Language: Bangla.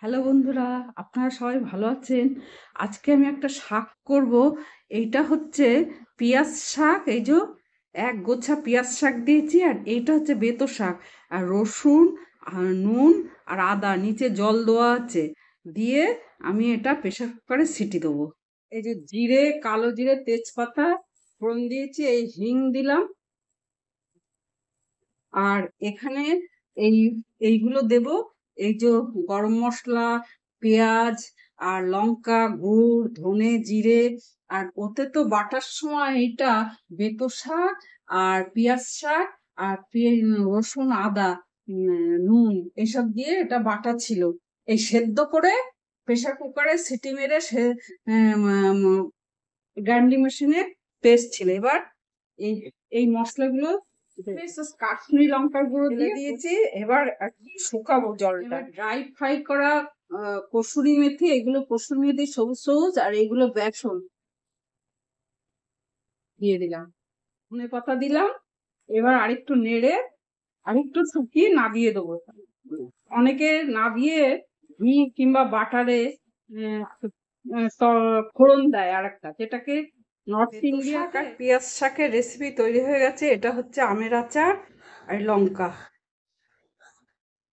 হ্যালো বন্ধুরা, আপনারা সবাই ভালো আছেন? আজকে আমি একটা শাক করব। এইটা হচ্ছে পিয়াজ শাক। এই যে এক গোছা পিয়াজ শাক দিয়েছি, আর এইটা হচ্ছে বেতো শাক। আর রসুন আর নুন আর আদা, নিচে জল দেওয়া আছে। দিয়ে আমি এটা প্রেসার কুকারে সিটি দেবো। এই যে জিরে, কালো জিরে, তেজপাতা ফোড়ন দিয়েছি, এই হিং দিলাম। আর এখানে এই এইগুলো দেব, এই যে গরম মশলা, পেঁয়াজ আর লঙ্কা গুঁড়, ধনে জিরে। আর ওতে তো বাটার সময় এটা বেতো শাক আর পিয়াজ শাক আর রসুন আদা, নুন এসব দিয়ে এটা বাটা ছিল। এই সেদ্ধ করে প্রেসার কুকারে সিটি মেরে সে গ্রাইন্ডিং মেশিনে পেস্ট ছিল। এবার এই এই মশলাগুলো কাশ্মীরি লঙ্কার গুঁড়ো দিয়ে দিয়েছি। এবার একটু শুকাবো জলটা। ড্রাই ফ্রাই করা কসুরি মেথি, এগুলো কসুরি মেথি সবুজ সবুজ, আর এগুলো বেসন দিয়ে দিলাম, ধনে পাতা দিলাম। এবার আরেকটু নেড়ে আরেকটু শুকিয়ে নাবিয়ে দেবো। অনেকে নাবিয়ে ঘি কিংবা বাটারে ফোড়ন দেয় আর একটা, যেটাকে নর্থ ইন্ডিয়া। পেঁয়াজ শাকের রেসিপি তৈরি হয়ে গেছে। এটা হচ্ছে আমের আচার আর লঙ্কা।